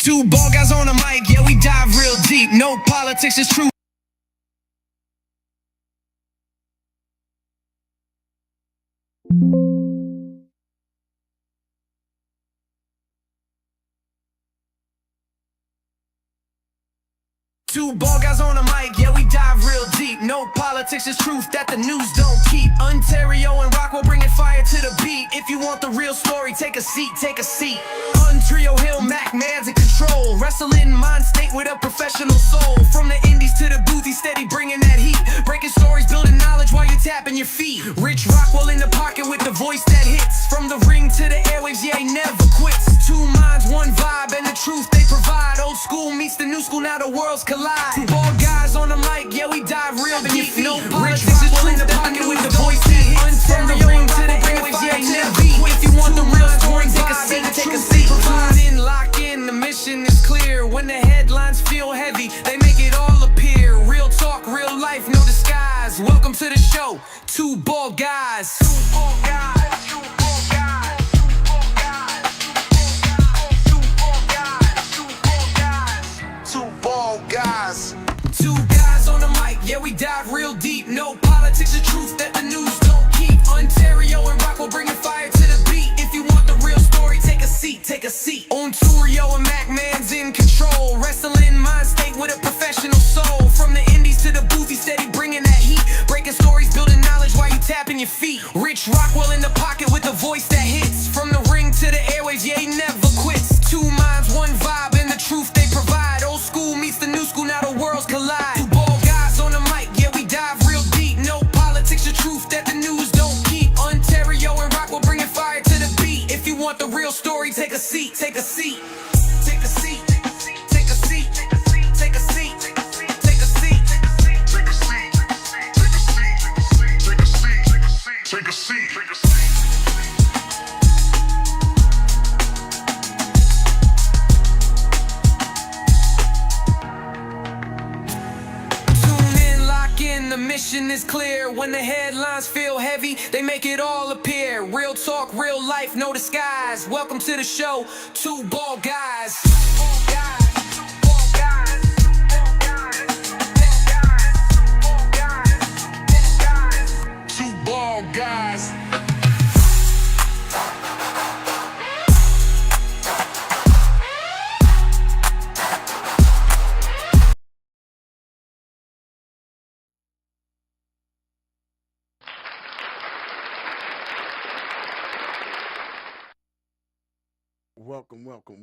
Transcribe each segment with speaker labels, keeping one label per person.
Speaker 1: Two ball guys on the mic, yeah, we dive real deep. No politics, it's true. Two ball guys on the mic, yeah, we dive real deep. No politics, it's truth that the news don't keep. Ontario and Rockwell bringing fire to the beat. If you want the real story, take a seat, take a seat. Trio Hill, Mac Manz in control. Wrestling mind state with a professional soul. From the indies to the booth, he's steady bringing that heat. Breaking stories, building knowledge while you're tapping your feet. Rich Rockwell in the pocket with the voice that hits. From the ring to the airwaves, yeah, he never quits. Two minds, one vibe, and the truth they provide. Old school meets the new school, now the worlds collide. Two ball guys on the mic, yeah, we dive real deep. No politics, it's true in the pocket with the voice that hits. From the ring to the airwaves, yeah, he never quits. If you want the real story, take a seat, take a seat. Lock in, the mission is clear. When the headlines feel heavy, they make it all appear. Real talk, real life, no disguise. Welcome to the show, Two Ball Guys. Two ball guys, two ball guys, two ball guys, two ball guys, two ball guys. Two guys on the mic, yeah, we dive real deep. No politics, the truth that the news don't keep. Ontario and Rockwell bringing fire to the beat. If you want the real story, take a seat, take a seat. Ontario and Mac Manz in control. Wrestling mind state with a professional soul. From the indies to the booth, he's steady bringing that heat. Breaking stories, building knowledge while you tapping your feet. Rich Rockwell in the pocket with a voice that hits. From the ring to the airwaves, yeah, he never quits. Two minds, one vibe, and the truth they provide. Old school meets the new school, now the worlds collide. Two ball guys on the mic, yeah, we dive real deep. No politics, the truth that the news don't keep. Ontario and Rockwell bringing fire to the beat. If you want the real story, take a seat, take a seat. Take a seat, take a seat, take a seat, take a seat, take a seat, take a seat, take a seat, take a seat, take a seat, take a seat. Tune in, lock in, the mission is clear. When the headlines feel heavy, they make it all appear. Real talk, real life, no disguise. Welcome to the show, Two Ball Guys. Two Ball Guys.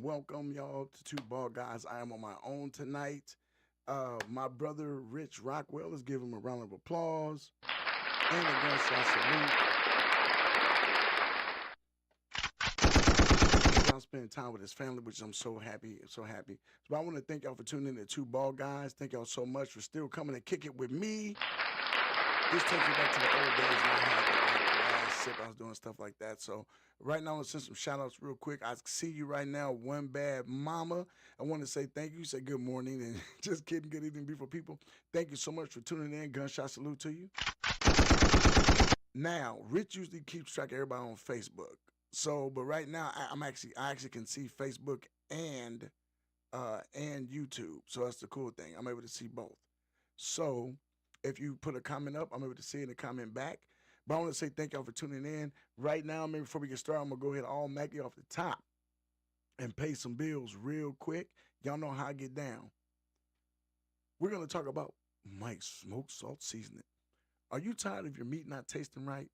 Speaker 2: Welcome, y'all, to Two Ball Guys. I am on my own tonight. My brother, Rich Rockwell, let's give him a round of applause and a gunshot salute. I'm spending time with his family, which I'm so happy. So I want to thank y'all for tuning in to Two Ball Guys. Thank y'all so much for still coming and kick it with me. This takes me back to the old days when I had the last sip. I was doing stuff like that. So right now, I'm going to send some shout-outs real quick. I see you right now, One Bad Mama. I want to say thank you. Say good morning and just kidding. Good evening, beautiful people. Thank you so much for tuning in. Gunshot salute to you. Now, Rich usually keeps track of everybody on Facebook. So, but right now, I actually can see Facebook and YouTube. So that's the cool thing. I'm able to see both. So if you put a comment up, I'm able to see it in the comment back. But I want to say thank y'all for tuning in. Right now, maybe before we get started, I'm going to go ahead and all Mackie off the top and pay some bills real quick. Y'all know how I get down. We're going to talk about Mike's smoked salt seasoning. Are you tired of your meat not tasting right?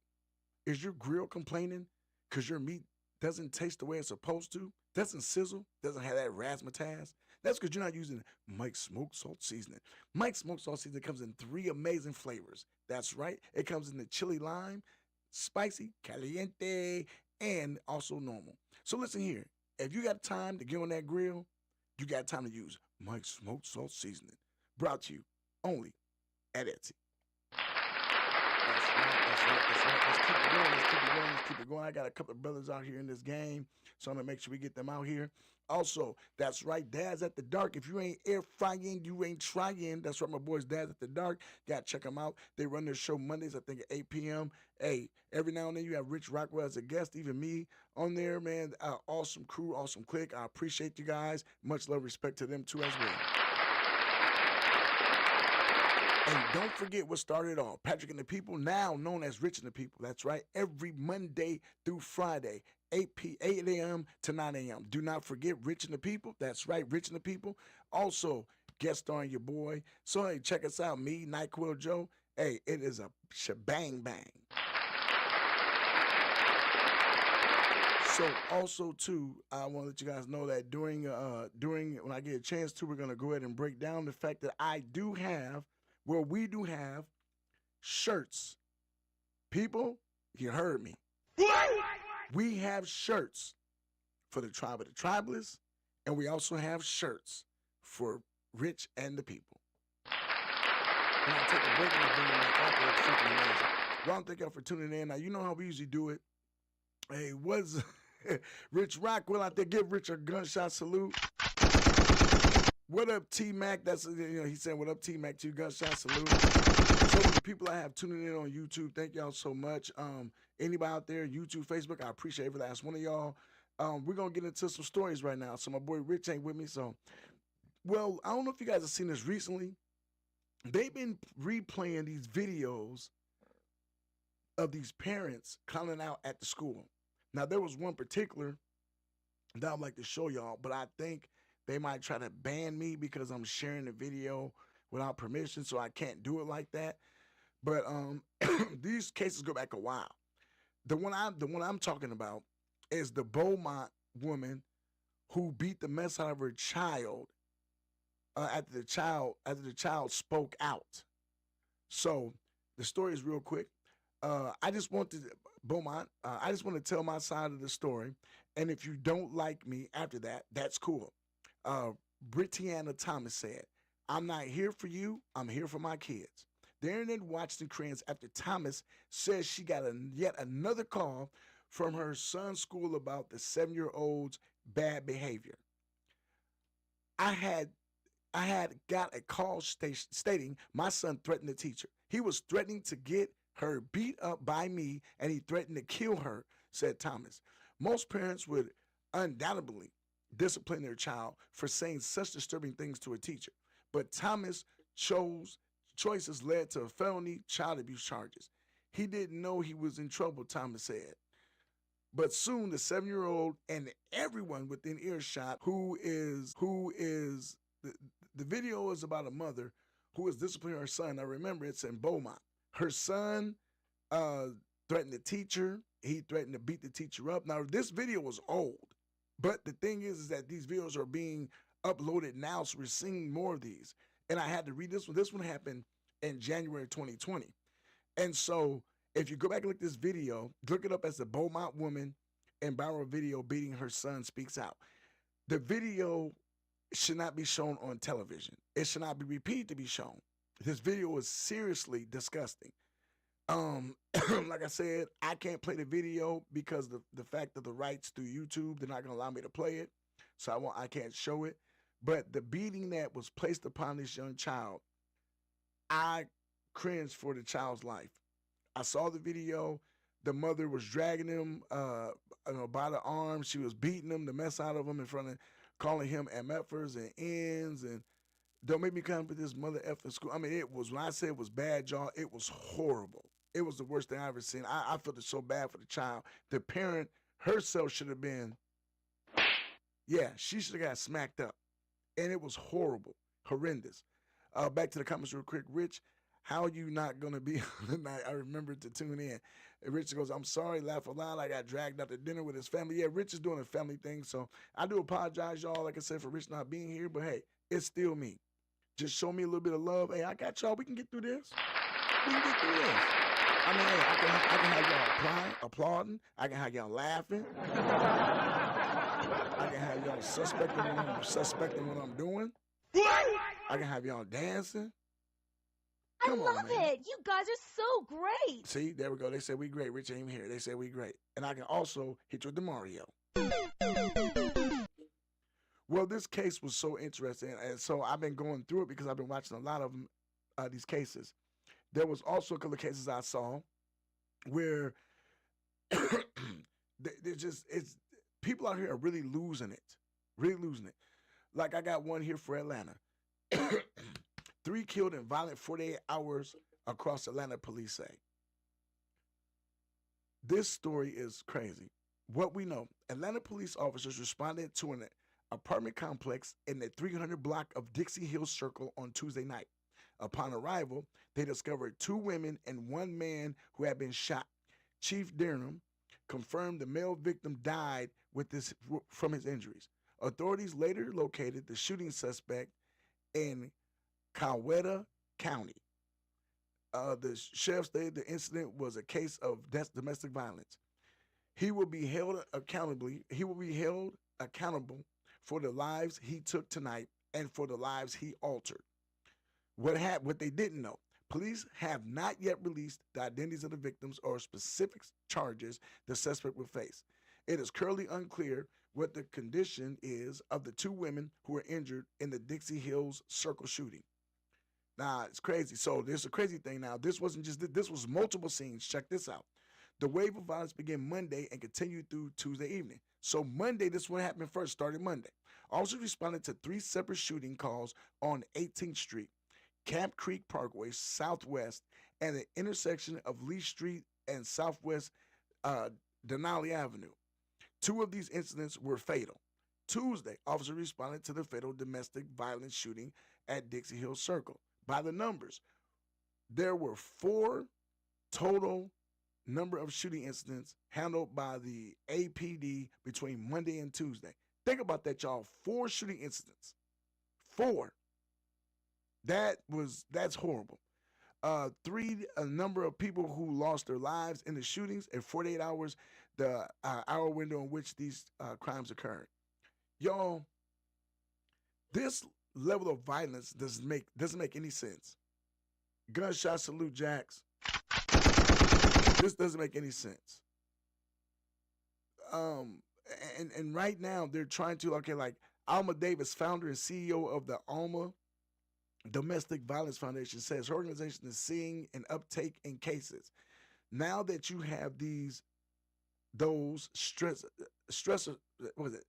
Speaker 2: Is your grill complaining because your meat doesn't taste the way it's supposed to? Doesn't sizzle? Doesn't have that razzmatazz? That's because you're not using Mike's smoked salt seasoning. Mike's smoked salt seasoning comes in 3 amazing flavors. That's right. It comes in the chili lime, spicy, caliente, and also normal. So listen here. If you got time to get on that grill, you got time to use Mike's smoked salt seasoning. Brought to you only at Etsy. That's right. Let's keep it going. going. Let's keep it going. I got a couple of brothers out here in this game, so I'm going to make sure we get them out here. Also, that's right, Dads at the Dark. If you ain't air frying, you ain't trying. That's right, my boys, Dads at the Dark. Got to check them out. They run their show Mondays, I think, at 8 p.m. Hey, every now and then you have Rich Rockwell as a guest, even me on there, man. Awesome crew, awesome clique. I appreciate you guys. Much love, respect to them, too, as well. And don't forget what started all. Patrick and the People, now known as Rich and the People. That's right. Every Monday through Friday, 8 a.m. to 9 a.m. Do not forget Rich and the People. That's right, Rich and the People. Also, guest starring your boy. So, hey, check us out. Me, NyQuil Joe. Hey, it is a shebang bang. So, also, too, I want to let you guys know that during when I get a chance to, we're going to go ahead and break down the fact that we do have shirts. People, you heard me. We have shirts for the Tribe of the Tribalists, and we also have shirts for Rich and the People. When I take a break and I bring them back up, it's something amazing. Well, thank y'all for tuning in. Now, you know how we usually do it. Hey, what's Rich Rockwell out there? Give Rich a gunshot salute. What up, T-Mac? That's, he said, what up, T-Mac, to you, gunshot salute. So the people I have tuning in on YouTube, thank y'all so much. Anybody out there, YouTube, Facebook, I appreciate every last one of y'all. We're going to get into some stories right now. So my boy Rich ain't with me. So, well, I don't know if you guys have seen this recently. They've been replaying these videos of these parents calling out at the school. Now, there was one particular that I'd like to show y'all, but I think they might try to ban me because I'm sharing the video without permission, so I can't do it like that. But these cases go back a while. The one I'm talking about is the Beaumont woman who beat the mess out of her child after the child spoke out. So the story is real quick. I just want to tell my side of the story, and if you don't like me after that, that's cool. Brittany Thomas said, "I'm not here for you. I'm here for my kids." The internet watched the cranes after Thomas says she got yet another call from her son's school about the 7-year-old's bad behavior. I had got a call stating my son threatened the teacher. He was threatening to get her beat up by me, and he threatened to kill her, said Thomas. Most parents would undoubtedly discipline their child for saying such disturbing things to a teacher, but Thomas' choices led to felony child abuse charges. He didn't know he was in trouble, Thomas said. But soon the 7-year-old and everyone within earshot the video is about a mother who is disciplining her son. Now remember, it's in Beaumont. Her son threatened the teacher. He threatened to beat the teacher up. Now this video was old, but the thing is that these videos are being uploaded now, so we're seeing more of these. And I had to read this one. This one happened in January 2020. And so if you go back and look at this video, look it up as the Beaumont woman in viral video beating her son speaks out. The video should not be shown on television. It should not be repeated to be shown. This video is seriously disgusting. Like I said, I can't play the video because the fact of the rights through YouTube, they're not going to allow me to play it. So I can't show it. But the beating that was placed upon this young child, I cringed for the child's life. I saw the video. The mother was dragging him by the arm. She was beating him, the mess out of him in front of, calling him MFers and N's, and don't make me come with this mother effing school. I mean, it was, when I say it was bad, y'all, it was horrible. It was the worst thing I ever seen. I felt it so bad for the child. The parent herself should have been, she should have got smacked up. And it was horrible, horrendous. Back to the comments real quick. Rich, how are you not going to be tonight? I remembered to tune in. And Rich goes, I'm sorry, laugh aloud. I got dragged out to dinner with his family. Yeah, Rich is doing a family thing. So I do apologize, y'all, like I said, for Rich not being here. But, hey, it's still me. Just show me a little bit of love. Hey, I got y'all. We can get through this. We can get through this. I mean, hey, I can have y'all applauding. I can have y'all laughing. I can have y'all suspecting what I'm doing. I can have y'all dancing. Come
Speaker 3: I
Speaker 2: on,
Speaker 3: love
Speaker 2: man.
Speaker 3: it. You guys are so great.
Speaker 2: See, there we go. They said we great. Rich ain't here. They said we great. And I can also hit you with the Mario. Well, this case was so interesting, and so I've been going through it because I've been watching a lot of them, these cases. There was also a couple of cases I saw where there's just it's people out here are really losing it, really losing it. Like I got one here for Atlanta. 3 killed in violent 48 hours across Atlanta, police say. This story is crazy. What we know, Atlanta police officers responded to an apartment complex in the 300 block of Dixie Hill Circle on Tuesday night. Upon arrival, they discovered 2 women and 1 man who had been shot. Chief Durham confirmed the male victim died from his injuries. Authorities later located the shooting suspect in Coweta County. The sheriff stated the incident was a case of domestic violence. He will be held accountable for the lives he took tonight and for the lives he altered. What they didn't know, police have not yet released the identities of the victims or specific charges the suspect will face. It is currently unclear what the condition is of the 2 women who were injured in the Dixie Hills Circle shooting. Now, it's crazy. So there's a crazy thing now. This wasn't just this was multiple scenes. Check this out. The wave of violence began Monday and continued through Tuesday evening. So Monday, this is what happened first, started Monday. Officers responded to 3 separate shooting calls on 18th Street, Camp Creek Parkway Southwest, and the intersection of Lee Street and Southwest Denali Avenue. 2 of these incidents were fatal. Tuesday, officers responded to the fatal domestic violence shooting at Dixie Hill Circle. By the numbers, there were 4 total number of shooting incidents handled by the APD between Monday and Tuesday. Think about that, y'all. 4 shooting incidents. 4. That's horrible. 3, a number of people who lost their lives in the shootings in 48 hours, the hour window in which these crimes occurred. Y'all, this level of violence doesn't make any sense. Gunshot salute, Jacks. This doesn't make any sense. And right now they're trying to like Alma Davis, founder and CEO of the Alma Domestic Violence Foundation, says her organization is seeing an uptake in cases. Now that you have those stressors,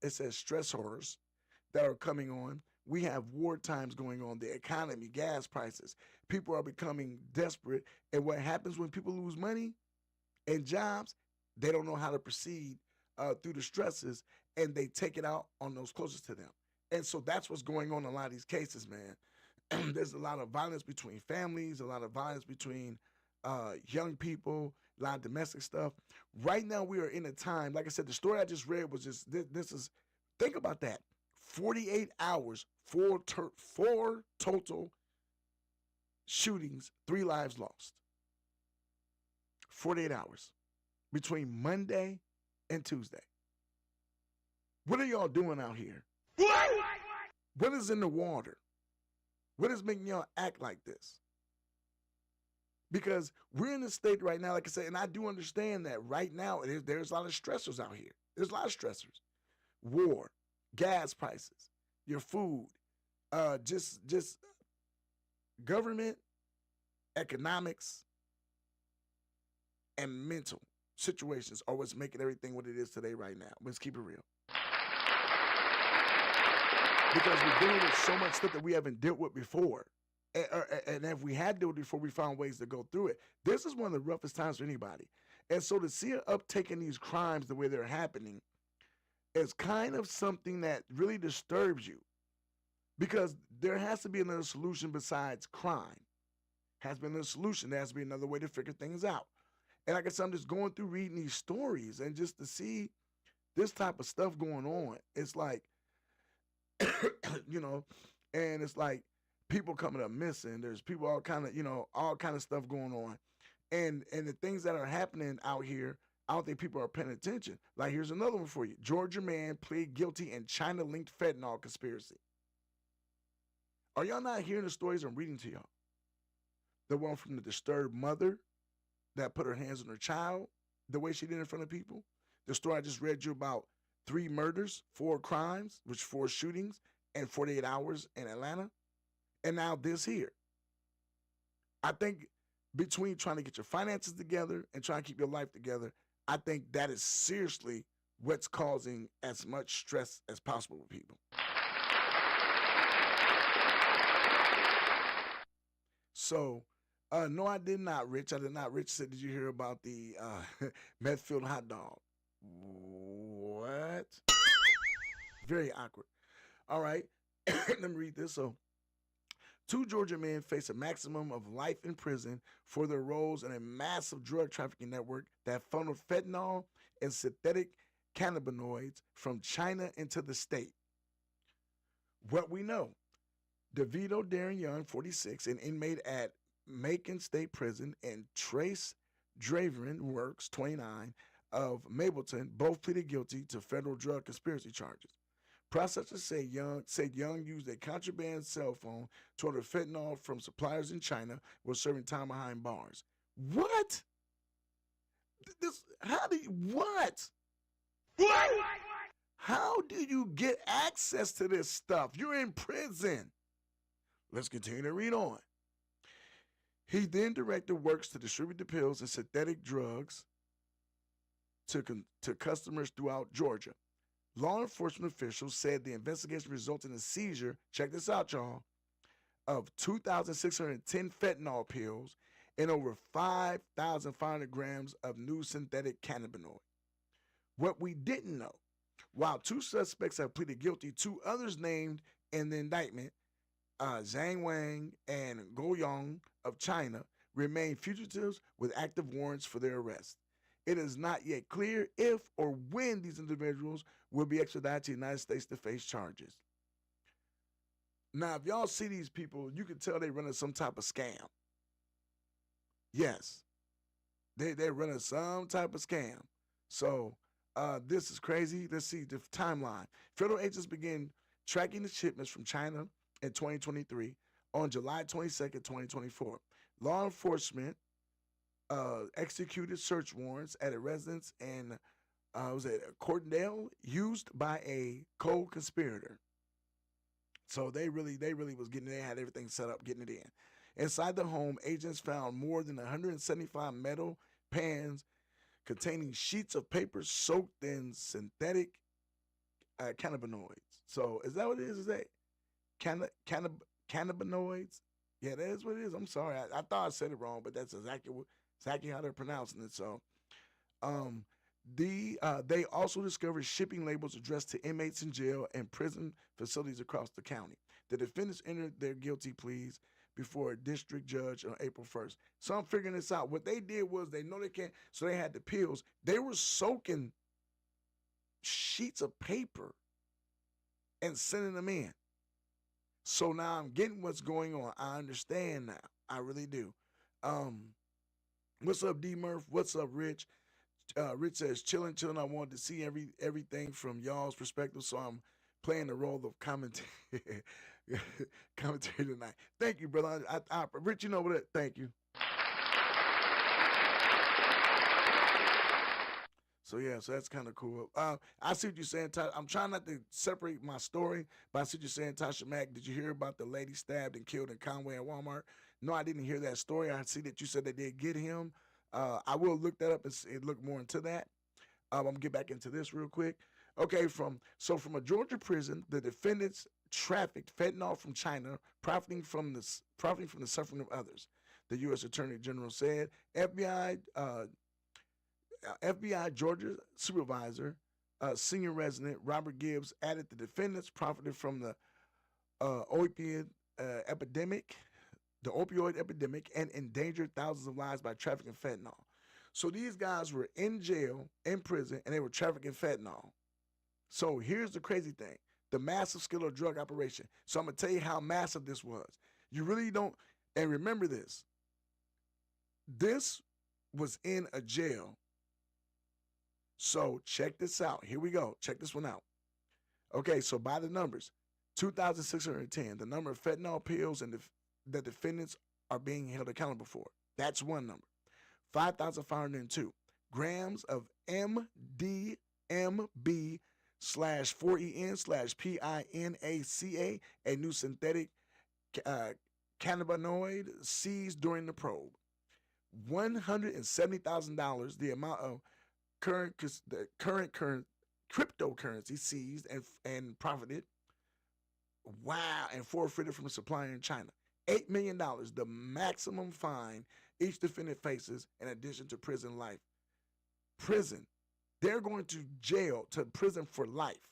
Speaker 2: it says stressors that are coming on. We have war times going on, the economy, gas prices. People are becoming desperate. And what happens when people lose money and jobs, they don't know how to proceed through the stresses, and they take it out on those closest to them. And so that's what's going on in a lot of these cases, man. There's a lot of violence between families, a lot of violence between young people, a lot of domestic stuff. Right now, we are in a time, like I said, the story I just read was just, this is, think about that. 48 hours, 4 total shootings, 3 lives lost. 48 hours between Monday and Tuesday. What are y'all doing out here? What is in the water? What is making y'all act like this? Because we're in a state right now, like I said, and I do understand that right now there's a lot of stressors out here. There's a lot of stressors. War, gas prices, your food, just government, economics, and mental situations are what's making everything what it is today right now. Let's keep it real. Because we're dealing with so much stuff that we haven't dealt with before. And if we had dealt with it before, we found ways to go through it. This is one of the roughest times for anybody. And so to see an uptake in these crimes the way they're happening is kind of something that really disturbs you. Because there has to be another solution besides crime. Has been a solution. There has to be another way to figure things out. And like I said, I'm just going through reading these stories, and just to see this type of stuff going on, it's like, and it's like people coming up missing. There's people all kind of stuff going on. And the things that are happening out here, I don't think people are paying attention. Like, here's another one for you. Georgia man plead guilty in China-linked fentanyl conspiracy. Are y'all not hearing the stories I'm reading to y'all? the one from the disturbed mother that put her hands on her child the way she did in front of people. The story I just read you about 3 murders, 4 crimes, which 4 shootings, and 48 hours in Atlanta. And now this here. I think between trying to get your finances together and trying to keep your life together, I think that is seriously what's causing as much stress as possible with people. So, no, I did not, Rich. I did not. Rich said, did you hear about the meth-filled hot dog? What? Very awkward. All right. Let me read this. So, 2 Georgia men face a maximum of life in prison for their roles in a massive drug trafficking network that funneled fentanyl and synthetic cannabinoids from China into the state. What we know, DeVito Darren Young, 46, an inmate at Macon State Prison, and Trace Draverin Works, 29, of Mableton, both pleaded guilty to federal drug conspiracy charges. Processors said Young used a contraband cell phone to order fentanyl from suppliers in China while serving time behind bars. What? What? How do you get access to this stuff? You're in prison. Let's continue to read on. He then directed Works to distribute the pills and synthetic drugs to customers throughout Georgia. Law enforcement officials said the investigation resulted in a seizure, check this out, y'all, of 2,610 fentanyl pills and over 5,500 grams of new synthetic cannabinoid. What we didn't know, while 2 suspects have pleaded guilty, 2 others named in the indictment, Zhang Wang and Guo Yong of China, remain fugitives with active warrants for their arrest. It is not yet clear if or when these individuals will be extradited to the United States to face charges. Now, if y'all see these people, you can tell they're running some type of scam. Yes, they're running some type of scam. So this is crazy. Let's see the timeline. Federal agents began tracking the shipments from China in 2023 on July 22nd, 2024. Law enforcement executed search warrants at a residence in Courtendale used by a co-conspirator. So they really was they had everything set up, getting it in. Inside the home, agents found more than 175 metal pans containing sheets of paper soaked in synthetic cannabinoids. So is that what it is? Is that cannabinoids? Yeah, that is what it is. I'm sorry. I thought I said it wrong, but that's exactly how they're pronouncing it. So they also discovered shipping labels addressed to inmates in jail and prison facilities across the county. The defendants entered their guilty pleas before a district judge on April 1st. So I'm figuring this out. What they did was they know they can't, so they had the pills. They were soaking sheets of paper and sending them in. So now I'm getting what's going on. I understand now. I really do. What's up, D Murph? What's up, Rich? Rich says, chilling. I wanted to see everything from y'all's perspective, so I'm playing the role of commentary tonight. Thank you, brother. Rich, you know what? Thank you. So yeah, so that's kind of cool. I see what you're saying, Tasha. I'm trying not to separate my story, but I see what you're saying, Tasha Mack. Did you hear about the lady stabbed and killed in Conway at Walmart? No, I didn't hear that story. I see that you said they did get him. I will look that up and look more into that. I'm gonna get back into this real quick. Okay, from a Georgia prison, the defendants trafficked fentanyl from China, profiting from the suffering of others. The U.S. Attorney General said. FBI Georgia supervisor, senior resident Robert Gibbs added the defendants profited from the opioid epidemic, and endangered thousands of lives by trafficking fentanyl. So these guys were in jail, in prison, and they were trafficking fentanyl. So here's the crazy thing, the massive scale of drug operation. So I'm going to tell you how massive this was. You really don't, and remember this. This was in a jail. So check this out. Here we go. Check this one out. Okay, so by the numbers, 2,610, the number of fentanyl pills and the defendants are being held accountable for. That's one number. 5,502 grams of MDMB/4EN/PINACA, a new synthetic cannabinoid seized during the probe. $170,000, the amount of current cryptocurrency seized and profited. Wow, and forfeited from a supplier in China. $8 million, the maximum fine each defendant faces in addition to prison life. Prison. They're going to jail, to prison for life.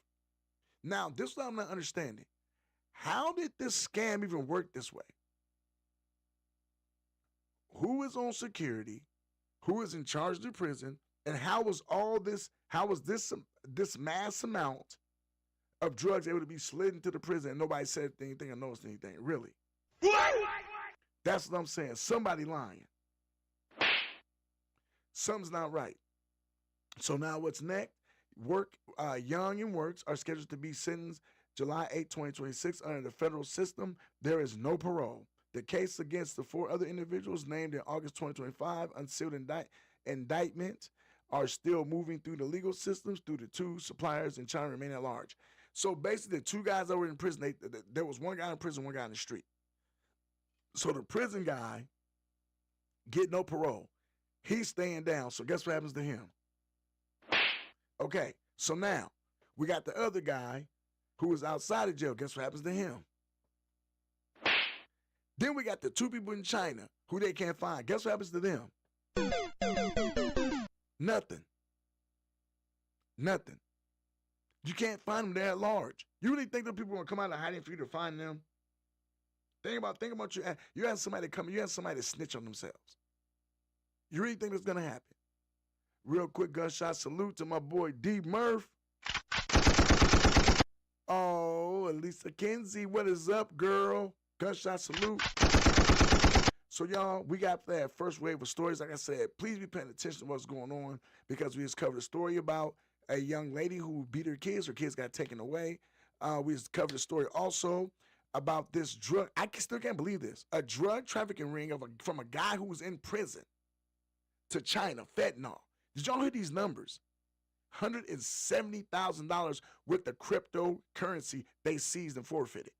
Speaker 2: Now, this is what I'm not understanding. How did this scam even work this way? Who is on security? Who is in charge of the prison? And how was this mass amount of drugs able to be slid into the prison and nobody said anything or noticed anything? Really? What? That's what I'm saying. Somebody lying. Something's not right. So now what's next? Young and Works are scheduled to be sentenced July 8, 2026 under the federal system. There is no parole. The case against the 4 other individuals named in August 2025, unsealed indictment, are still moving through the legal systems through the 2 suppliers in China remain at large. So basically, the 2 guys that were in prison, there was 1 guy in prison, 1 guy in the street. So the prison guy get no parole. He's staying down. So guess what happens to him? Okay, so now we got the other guy who was outside of jail. Guess what happens to him? Then we got the 2 people in China who they can't find. Guess what happens to them? Nothing. Nothing. You can't find them. They're at large. You really think that people are going to come out of hiding for you to find them? Think about you had somebody come, you had somebody snitch on themselves. You really think that's going to happen? Real quick gunshot salute to my boy D. Murph. Oh, Lisa Kinsey, what is up, girl? Gunshot salute. So, y'all, we got that first wave of stories. Like I said, please be paying attention to what's going on because we just covered a story about a young lady who beat her kids. Her kids got taken away. We just covered a story also about this drug. I still can't believe this. A drug trafficking ring from a guy who was in prison to China, fentanyl. Did y'all hear these numbers? $170,000 worth of cryptocurrency they seized and forfeited.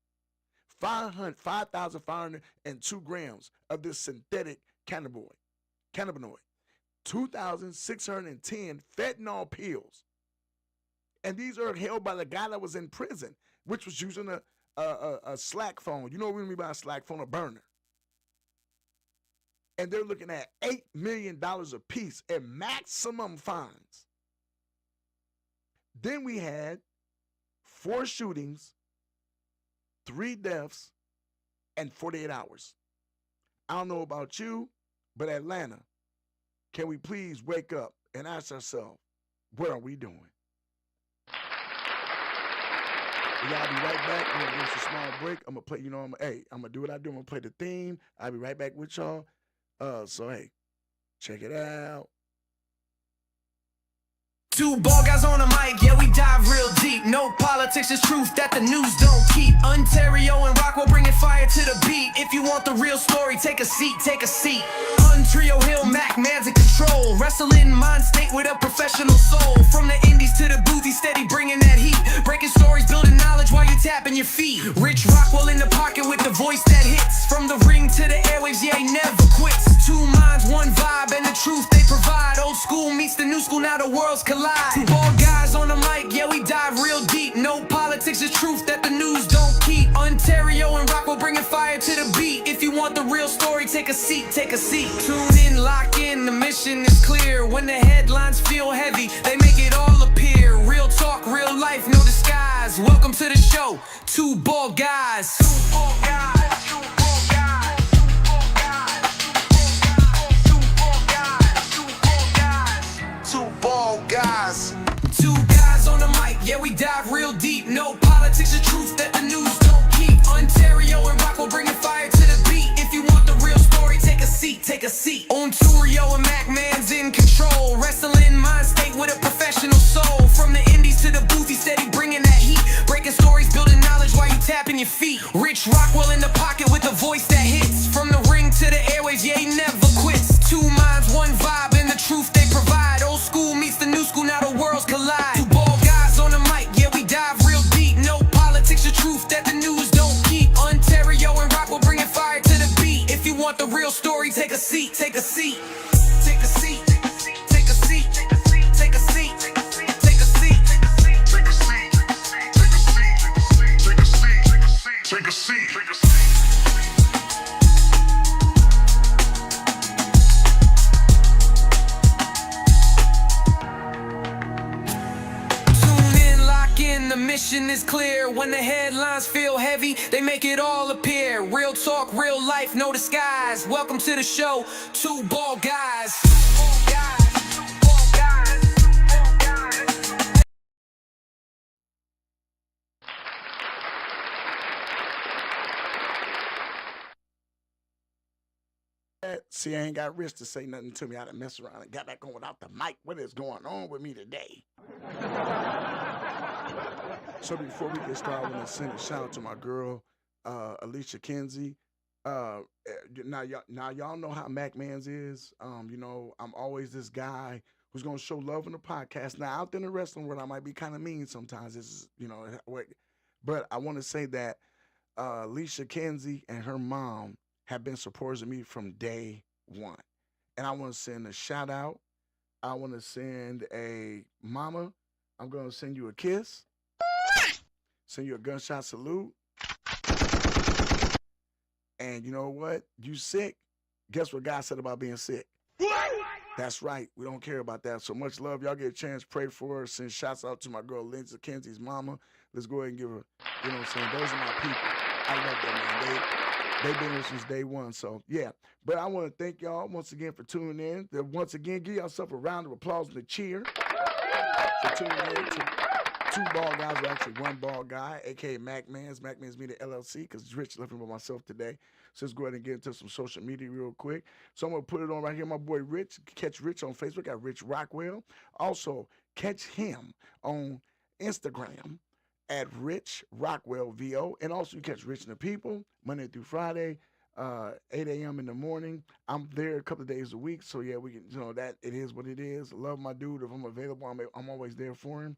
Speaker 2: 5,502 grams of this synthetic cannabinoid. 2,610 fentanyl pills. And these are held by the guy that was in prison, which was using a Slack phone. You know what we mean by a Slack phone? A burner. And they're looking at $8 million a piece in maximum fines. Then we had 4 shootings, 3 deaths, and 48 hours. I don't know about you, but Atlanta, can we please wake up and ask ourselves, what are we doing? We gotta be right back. We're gonna give us a small break. I'm gonna play, I'm gonna do what I do. I'm gonna play the theme. I'll be right back with y'all. So hey, check it out.
Speaker 1: 2 ball guys on the mic, yeah, we dive real deep. No politics, it's truth that the news don't keep. Ontario and Rockwell bringing fire to the beat. If you want the real story, take a seat, take a seat. Trio Hill, Mac Manz in control. Wrestling mind state with a professional soul. From the indies to the booth, he's steady bringing that heat. Breaking stories, building knowledge while you're tapping your feet. Rich Rockwell in the pocket with the voice that hits. From the ring to the airwaves, yeah, he never quits. 2 minds, 1 vibe, and the truth they provide. Old school meets the new school, now the worlds collide. 2 ball guys on the mic, yeah, we dive real deep. No politics, it's truth that the news don't keep. Ontario and Rockwell bringing fire to the beat. If you want the real story, take a seat, take a seat. Tune in, lock in, the mission is clear. When the headlines feel heavy, they make it all appear. Real talk, real life, no disguise. Welcome to the show, 2 ball guys. 2 ball guys, 2 ball guys, 2 ball guys, 2 ball guys, 2 ball guys. 2 guys on the mic, yeah, we dive real deep. No politics, the truth that the news don't keep. Ontario and Rockwell bringing fire to the beat. If you want the real story, take a seat, take a seat. Ontario and Mac Manz in control. Wrestling mind state with a professional soul. From the indies to the booth, he's steady bringing that heat. Breaking stories, building knowledge while you tapping your feet. Rich Rockwell in the pocket with a voice that hits. From the ring to the airwaves, yeah, he never quits. Two minds, one vibe, and the truth they provide. Old school meets the new school, now the worlds collide. Two bald guys on the mic, yeah, we dive real deep. No politics or truth that the news don't keep. Ontario and Rockwell bringing fire to the beat. If you want the real story, take a seat, take a seat. Take a seat, take a seat, take a seat, take a seat, take a seat, take a seat, take a seat, take a seat, take a seat, take a seat. The mission is clear. When the headlines feel heavy, they make it all appear. Real talk, real life, no disguise. Welcome to the show, Two Bald Guys.
Speaker 2: See, I ain't got Rich to say nothing to me. I done mess around and got back on without the mic. What is going on with me today? So before we get started, I want to send a shout out to my girl, Alicia Kinsey. Now y'all know how Mac Manz is. You know, I'm always this guy who's gonna show love in the podcast. Now out there in the wrestling world, I might be kind of mean sometimes. This is, you know, but I want to say that Alicia Kinsey and her mom have been supporters of me from day one, and I want to send a shout out. I want to send a mama. I'm gonna send you a kiss. Send you a gunshot salute. And you know what? You sick? Guess what God said about being sick? What? That's right. We don't care about that. So much love. Y'all get a chance. Pray for her. Send shouts out to my girl, Lindsay Kinsey's mama. Let's go ahead and give her, you know what I'm saying? Those are my people. I love them, man. They've been here since day one. So, yeah. But I want to thank y'all once again for tuning in. Once again, give yourself a round of applause and a cheer for tuning in to Two Bald Guys, or actually one bald guy, a.k.a. Mac Manz. Mac Manz Media LLC, because Rich left me by myself today. So let's go ahead and get into some social media real quick. So I'm going to put it on right here. My boy Rich. Catch Rich on Facebook at Rich Rockwell. Also, catch him on Instagram at Rich Rockwell VO. And also, you catch Rich and the People Monday through Friday, 8 a.m. in the morning. I'm there a couple of days a week. So, yeah, we can, you know, that it is what it is. Love my dude. If I'm available, I'm always there for him.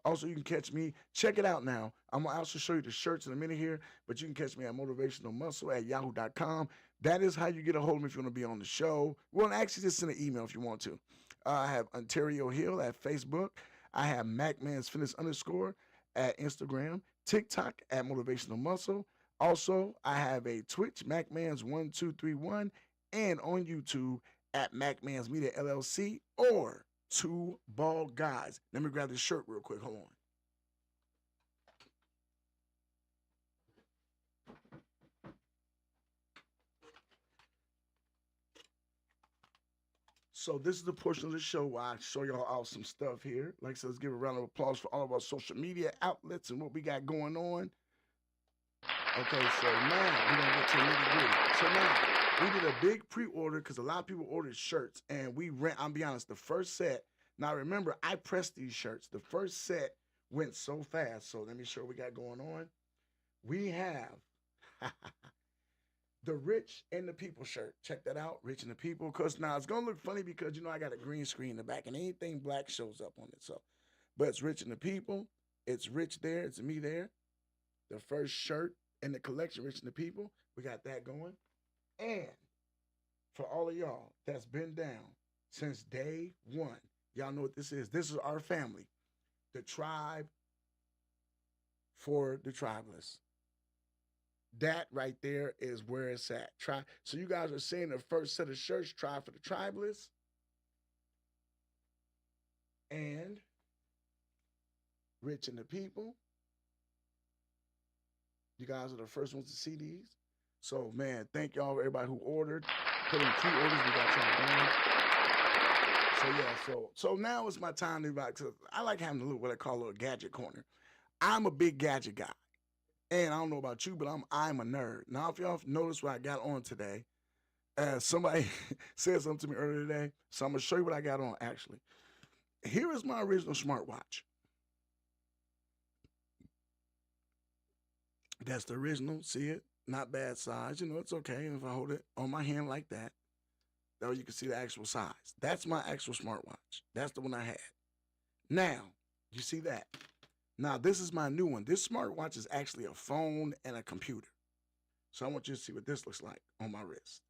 Speaker 2: Also, you can catch me. Check it out now. I'm going to also show you the shirts in a minute here, but you can catch me at motivationalmuscle@yahoo.com. That is how you get a hold of me if you want to be on the show. Well, actually, just send an email if you want to. I have Ontario Hill at Facebook. I have Mac Manz Fitness _ at Instagram. TikTok at Motivational Muscle. Also, I have a Twitch, Mac Manz 1231, and on YouTube at Mac Manz Media LLC or Two Bald Guys. Let me grab this shirt real quick. Hold on. So this is the portion of the show where I show y'all all some stuff here. Like I said, let's give a round of applause for all of our social media outlets and what we got going on. Okay, so now we're going to get to nitty-gritty. So now, we did a big pre-order because a lot of people ordered shirts, and we ran, I'll be honest, the first set, now remember, I pressed these shirts. The first set went so fast, so let me show what we got going on. We have the Rich and the People shirt. Check that out, Rich and the People, because now it's going to look funny because, you know, I got a green screen in the back, and anything black shows up on it, so. But it's Rich and the People. It's Rich there. It's me there. The first shirt in the collection, Rich and the People. We got that going. And for all of y'all that's been down since day one, y'all know what this is. This is our family. The tribe for the tribalists. That right there is where it's at. So you guys are seeing the first set of shirts, Tribe for the Tribalists. And Rich and the People. You guys are the first ones to see these. So, man, thank y'all, everybody who ordered. Put in pre-orders. We got y'all going. So, yeah, so now it's my time to, I like having a little, what I call a little gadget corner. I'm a big gadget guy. And I don't know about you, but I'm a nerd. Now, if y'all notice what I got on today, somebody said something to me earlier today, so I'm going to show you what I got on, actually. Here is my original smartwatch. That's the original. See it? not bad size. It's okay. And if I hold it on my hand like that, that way you can see the actual size. That's my actual smartwatch. That's the one I had. Now, you see that. Now, this is my new one. This smartwatch is actually a phone and a computer. So I want you to see what this looks like on my wrist.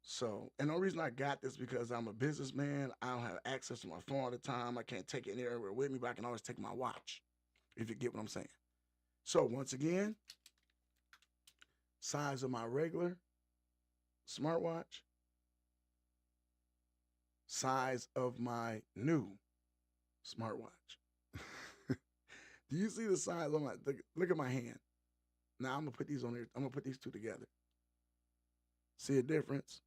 Speaker 2: So, and the only reason I got this because I'm a businessman. I don't have access to my phone all the time. I can't take it anywhere with me, but I can always take my watch, if you get what I'm saying. So, once again, size of my regular smartwatch, size of my new smartwatch. Do you see the size on my, look at my hand. Now I'm gonna put these on there. I'm gonna put these two together. See a difference?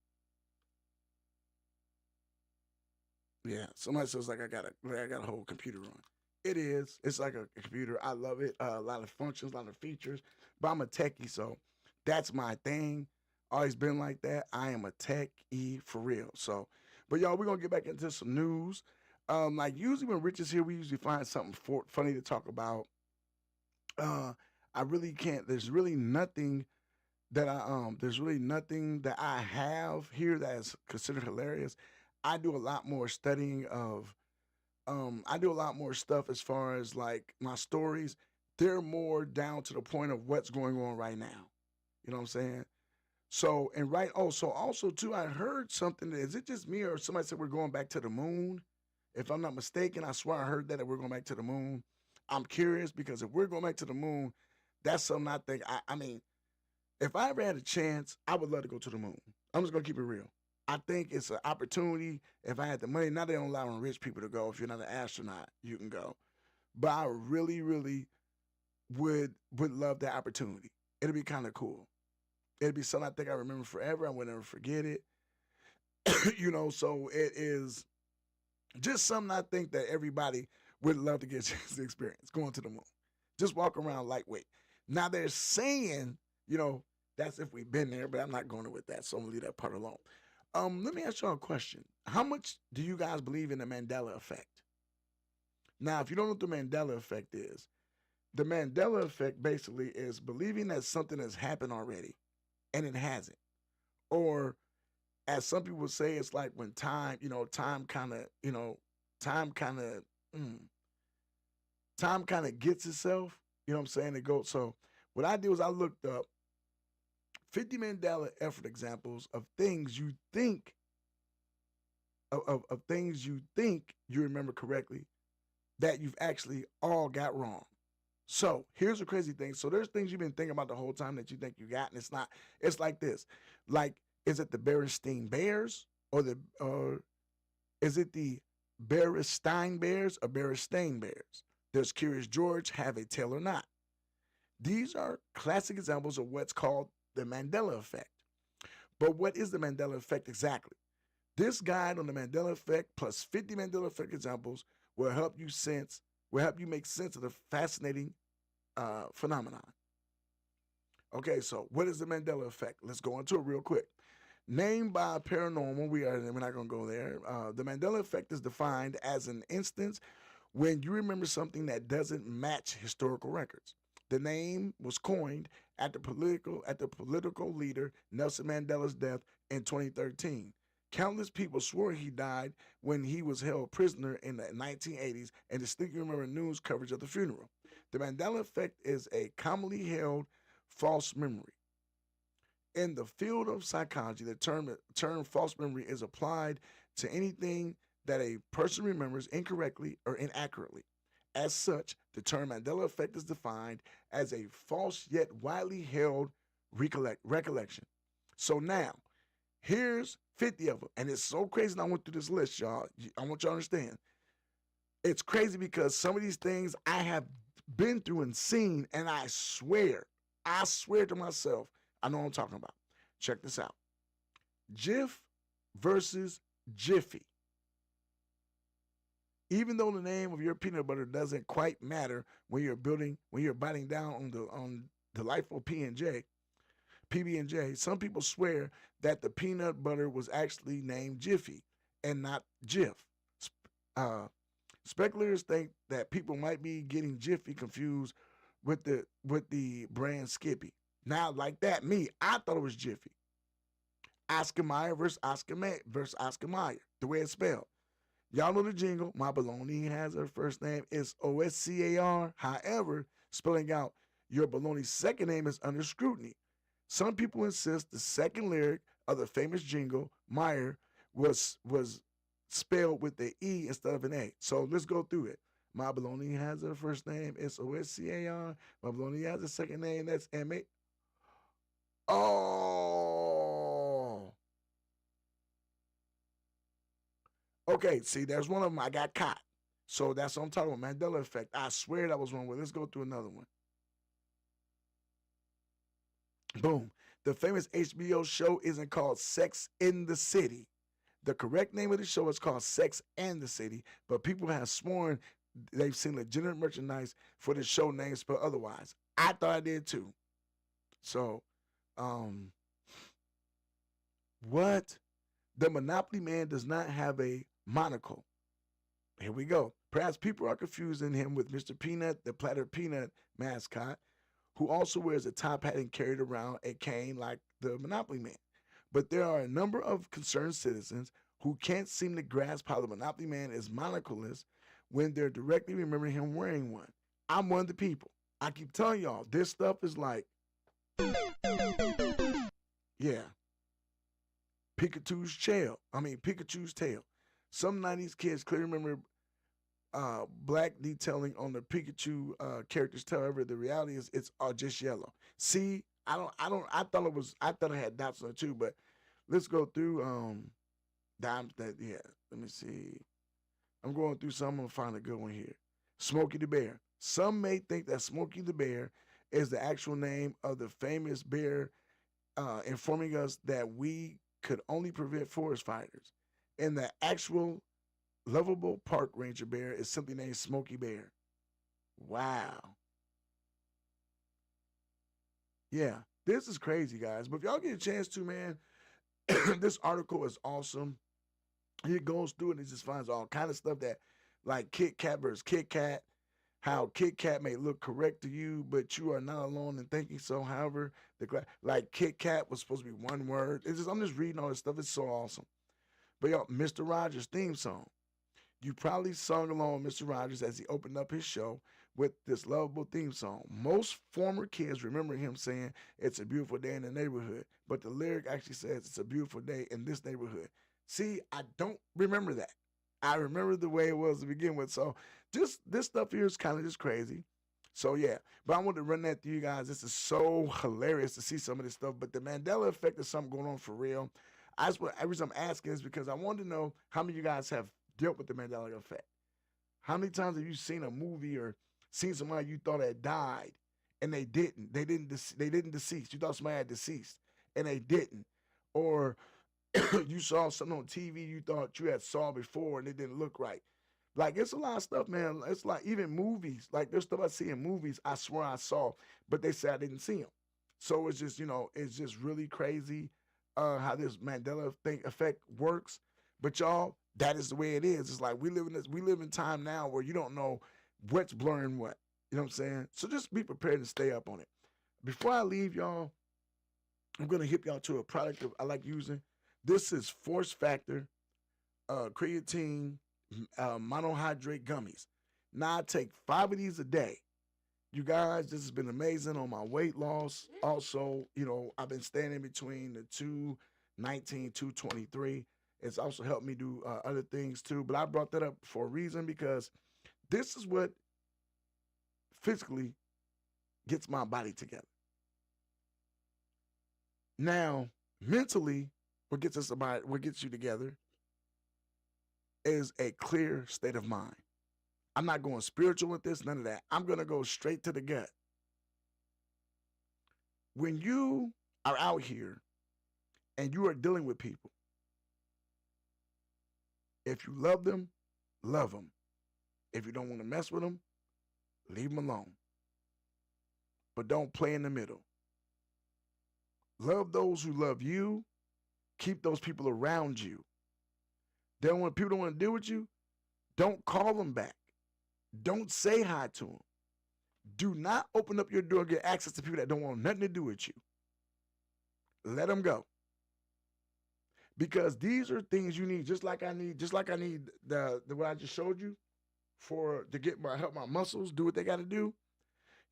Speaker 2: Yeah, somebody says like I got a whole computer on. It is. It's like a computer. I love it. A lot of functions, a lot of features. But I'm a techie, so that's my thing. Always been like that. I am a techie for real. So, but y'all, we're gonna get back into some news. Like usually when Rich is here, we usually find something funny to talk about. I really can't. There's really nothing that I have here that is considered hilarious. I do a lot more studying of I do a lot more stuff as far as like my stories. They're more down to the point of what's going on right now. You know what I'm saying? So and right so also too, I heard something. Is it just me or somebody said we're going back to the moon? If I'm not mistaken, I swear I heard that we're going back to the moon. I'm curious because if we're going back to the moon, that's something I think. I mean, if I ever had a chance, I would love to go to the moon. I'm just gonna keep it real. I think it's an opportunity. If I had the money, now they don't allow rich people to go. If you're not an astronaut, you can go. But I really, really would love that opportunity. It'd be kind of cool. It'd be something I think I remember forever. I would never forget it. So it is just something I think that everybody would love to get a chance to experience, going to the moon. Just walk around lightweight. Now they're saying, that's if we've been there, but I'm not going with that, so I'm gonna leave that part alone. Let me ask y'all a question. How much do you guys believe in the Mandela effect? Now, if you don't know what the Mandela effect is, the Mandela effect basically is believing that something has happened already and it hasn't. Or as some people say, it's like when time kind of gets itself. You know what I'm saying? It goes. So what I did was I looked up 50 Mandela effort examples of things you think of things you think you remember correctly that you've actually all got wrong. So here's the crazy thing. So there's things you've been thinking about the whole time that you think you got, and it's not. It's like this. Like, is it the Berenstain Bears or is it the Berenstain Bears or Berenstain Bears? Does Curious George have a tail or not? These are classic examples of what's called the Mandela effect. But what is the Mandela effect exactly? This guide on the Mandela effect plus 50 Mandela effect examples will help you make sense of the fascinating phenomenon. Okay, so what is the Mandela effect? Let's go into it real quick. Named by paranormal, we're not going to go there. The Mandela effect is defined as an instance when you remember something that doesn't match historical records. The name was coined at the political leader Nelson Mandela's death in 2013. Countless people swore he died when he was held prisoner in the 1980s and distinctly remember news coverage of the funeral. The Mandela effect is a commonly held false memory. In the field of psychology, the term false memory is applied to anything that a person remembers incorrectly or inaccurately. As such, the term Mandela effect is defined as a false yet widely held recollection. So now, here's 50 of them. And it's so crazy, and I went through this list, y'all. I want y'all to understand. It's crazy because some of these things I have been through and seen, and I swear to myself, I know what I'm talking about. Check this out. Jif versus Jiffy. Even though the name of your peanut butter doesn't quite matter when you're biting down on the life of PB&J, some people swear that the peanut butter was actually named Jiffy and not Jif. Speculators think that people might be getting Jiffy confused with the brand Skippy. Now, like that, I thought it was Jiffy. Oscar Mayer versus Oscar Mayer, the way it's spelled. Y'all know the jingle. My baloney has her first name is Oscar. However, spelling out your baloney's second name is under scrutiny. Some people insist the second lyric of the famous jingle, Meyer, was spelled with the E instead of an A. So let's go through it. My baloney has her first name, it's Oscar. My baloney has a second name, that's M-A. Oh. Okay, see, there's one of them I got caught. So that's what I'm talking about, Mandela effect. I swear that was one way. Let's go through another one. Boom. The famous HBO show isn't called Sex in the City. The correct name of the show is called Sex and the City, but people have sworn they've seen legitimate merchandise for the show name spelled otherwise. I thought I did too. So, what? The Monopoly Man does not have a monocle. Here we go. Perhaps people are confusing him with Mr. Peanut, the Platter Peanut mascot, who also wears a top hat and carried around a cane like the Monopoly Man. But there are a number of concerned citizens who can't seem to grasp how the Monopoly Man is monocleless when they're directly remembering him wearing one. I'm one of the people. I keep telling y'all, this stuff is like, yeah, Pikachu's tail. Some 90s kids clearly remember black detailing on the Pikachu character's tail. However, the reality is it's just yellow. See, I thought it had dots on it too, but let's go through let me see. I'm going through some. I'm gonna find a good one here. Smokey the Bear. Some may think that Smokey the Bear is the actual name of the famous bear, informing us that we could only prevent forest fires. And the actual lovable park ranger bear is simply named Smokey Bear. Wow. Yeah, this is crazy, guys. But if y'all get a chance to, man, this article is awesome. He goes through it and he just finds all kind of stuff that, like Kit Kat versus Kit Kat, how Kit Kat may look correct to you, but you are not alone in thinking so. However, like Kit Kat was supposed to be one word. I'm just reading all this stuff. It's so awesome. But y'all, Mr. Rogers' theme song. You probably sung along with Mr. Rogers as he opened up his show with this lovable theme song. Most former kids remember him saying, "It's a beautiful day in the neighborhood," but the lyric actually says, "It's a beautiful day in this neighborhood." See, I don't remember that. I remember the way it was to begin with. So just this stuff here is kind of just crazy. So yeah, but I want to run that through you guys. This is so hilarious to see some of this stuff. But the Mandela effect is something going on for real. Every time I'm asking is because I want to know how many of you guys have dealt with the Mandela effect. How many times have you seen a movie or seen somebody you thought had died and they didn't? They didn't decease. You thought somebody had deceased and they didn't. Or you saw something on TV you thought you had saw before and it didn't look right. Like, it's a lot of stuff, man. It's like even movies. Like, there's stuff I see in movies I swear I saw, but they say I didn't see them. So it's just, it's just really crazy how this Mandela effect works. But y'all, that is the way it is. It's like we live in time now where you don't know what's blurring what. You know what I'm saying? So just be prepared to stay up on it. Before I leave, y'all, I'm gonna hip y'all to a product I like using. This is Force Factor creatine monohydrate gummies. Now I take 5 of these a day. You guys, this has been amazing on my weight loss. Also, I've been staying in between the 219, 223. It's also helped me do other things too. But I brought that up for a reason because this is what physically gets my body together. Now, mentally, what gets you together is a clear state of mind. I'm not going spiritual with this, none of that. I'm going to go straight to the gut. When you are out here and you are dealing with people, if you love them, love them. If you don't want to mess with them, leave them alone. But don't play in the middle. Love those who love you. Keep those people around you. Then when people don't want to deal with you, don't call them back. Don't say hi to them. Do not open up your door and get access to people that don't want nothing to do with you. Let them go. Because these are things you need, just like I need the what I just showed you to help my muscles do what they got to do.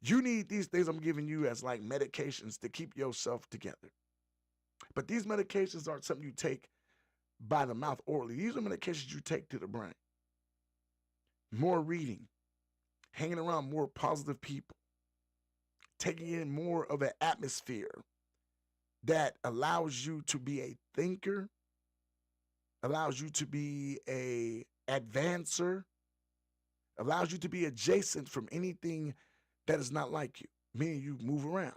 Speaker 2: You need these things I'm giving you as like medications to keep yourself together. But these medications aren't something you take by the mouth orally. These are medications you take to the brain. More reading, hanging around more positive people, taking in more of an atmosphere that allows you to be a thinker, allows you to be a advancer, allows you to be adjacent from anything that is not like you, meaning you move around.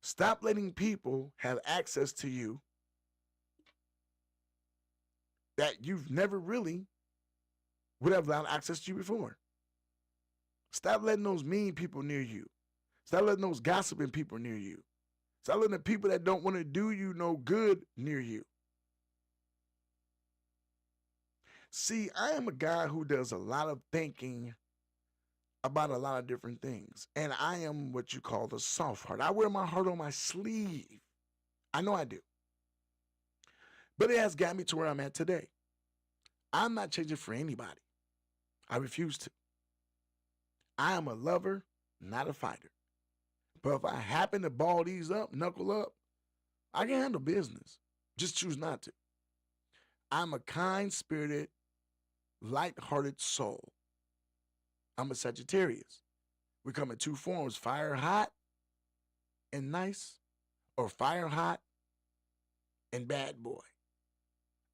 Speaker 2: Stop letting people have access to you that you've never really would have allowed access to you before. Stop letting those mean people near you. Stop letting those gossiping people near you. Stop letting the people that don't want to do you no good near you. See, I am a guy who does a lot of thinking about a lot of different things. And I am what you call the soft heart. I wear my heart on my sleeve. I know I do. But it has got me to where I'm at today. I'm not changing for anybody. I refuse to. I am a lover, not a fighter. But if I happen to ball these up, knuckle up, I can handle business. Just choose not to. I'm a kind-spirited, light-hearted soul. I'm a Sagittarius. We come in two forms, fire hot and nice, or fire hot and bad boy.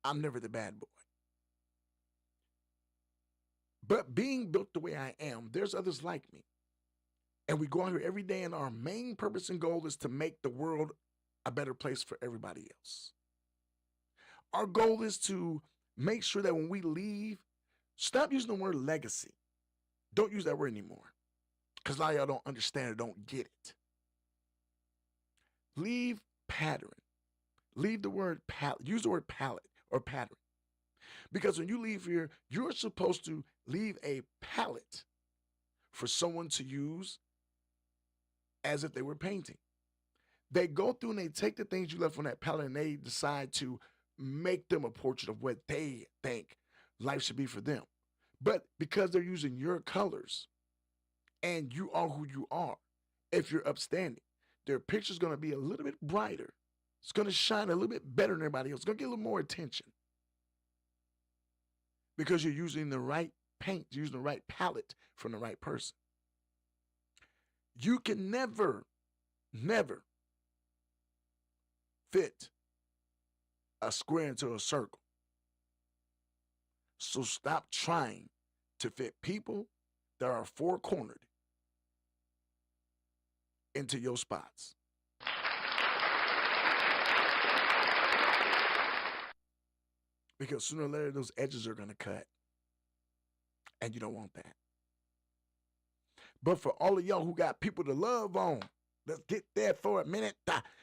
Speaker 2: I'm never the bad boy. But being built the way I am, there's others like me. And we go out here every day, and our main purpose and goal is to make the world a better place for everybody else. Our goal is to make sure that when we leave, stop using the word legacy. Don't use that word anymore, because a lot of y'all don't understand it, don't get it. Leave pattern. Leave the word palette. Use the word palette or pattern. Because when you leave here, you're supposed to leave a palette for someone to use as if they were painting. They go through and they take the things you left on that palette and they decide to make them a portrait of what they think life should be for them. But because they're using your colors and you are who you are, if you're upstanding, their picture's going to be a little bit brighter. It's going to shine a little bit better than everybody else. It's going to get a little more attention. Because you're using the right paint, using the right palette from the right person. You can never fit a square into a circle. So stop trying to fit people that are four-cornered into your spots. Because sooner or later, those edges are going to cut. And you don't want that. But for all of y'all who got people to love on, let's get there for a minute.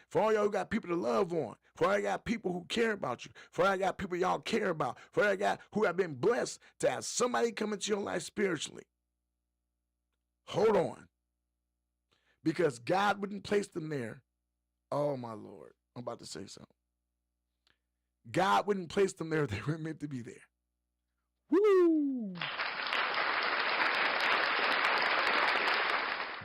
Speaker 2: For all y'all who got people to love on, for all y'all got people who care about you, for all y'all got people y'all care about, for all y'all got who have been blessed to have somebody come into your life spiritually, hold on. Because God wouldn't place them there. Oh, my Lord. I'm about to say something. God wouldn't place them there if they were meant to be there. Woo!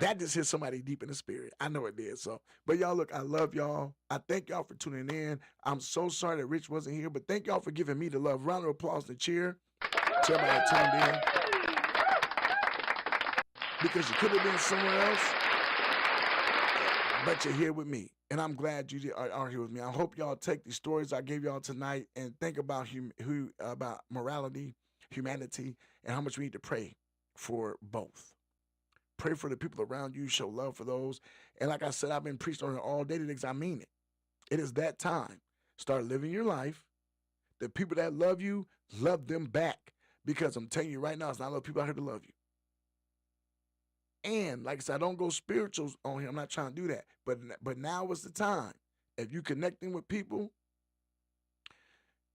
Speaker 2: That just hit somebody deep in the spirit. I know it did. So, but y'all, look, I love y'all. I thank y'all for tuning in. I'm so sorry that Rich wasn't here, but thank y'all for giving me the love. Round of applause and cheer to everybody that tuned in. Because you could have been somewhere else, but you're here with me. And I'm glad you are here with me. I hope y'all take these stories I gave y'all tonight and think about about morality, humanity, and how much we need to pray for both. Pray for the people around you. Show love for those. And like I said, I've been preaching on it all day today because I mean it. It is that time. Start living your life. The people that love you, love them back. Because I'm telling you right now, it's not a lot of people out here to love you. And like I said, I don't go spirituals on here. I'm not trying to do that. But now is the time. If you connecting with people,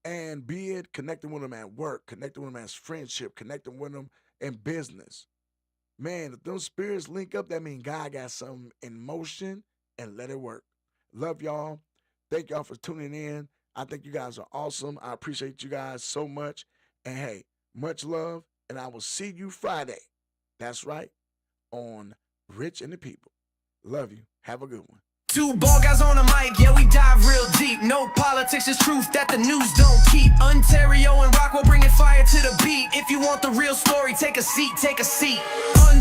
Speaker 2: and be it connecting with them at work, connecting with them as friendship, connecting with them in business, Man, if those spirits link up, that means God got something in motion and let it work. Love y'all. Thank y'all for tuning in. I think you guys are awesome. I appreciate you guys so much. And hey, much love. And I will see you Friday. That's right. On Rich and the People. Love you. Have a good one.
Speaker 1: Two ball guys on the mic, yeah, we dive real deep. No politics, is truth that the news don't keep. Ontario and Rockwell bringing fire to the beat. If you want the real story, take a seat, take a seat.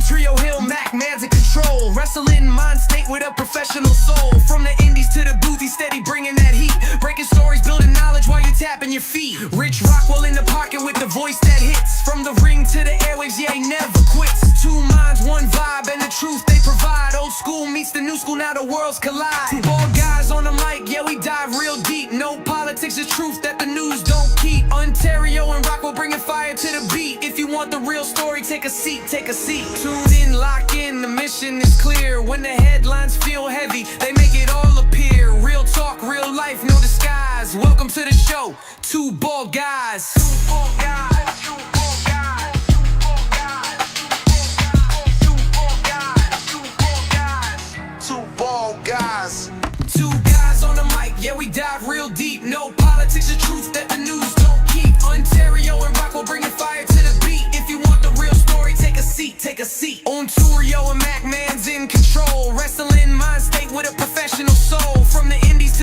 Speaker 1: Trio Hill, Mac Manz in control. Wrestling mind state with a professional soul. From the indies to the booth, he's steady bringing that heat. Breaking stories, building knowledge while you're tapping your feet. Rich Rockwell in the pocket with the voice that hits. From the ring to the airwaves, yeah, he never quits. Two minds, one vibe, and the truth they provide. Old school meets the new school, now the worlds collide. Two ball guys on the mic, yeah, we dive real deep. No politics, is truth that the news don't keep. Ontario and Rockwell bringing fire to the beat. If you want the real story, take a seat, take a seat. Tune in, lock in, the mission is clear. When the headlines feel heavy, they make it all appear. Real talk, real life, no disguise. Welcome to the show, Two Ball Guys. Two Ball Guys, Two Ball Guys, Two Ball Guys, Two Ball Guys, Two Ball Guys, Two Ball Guys.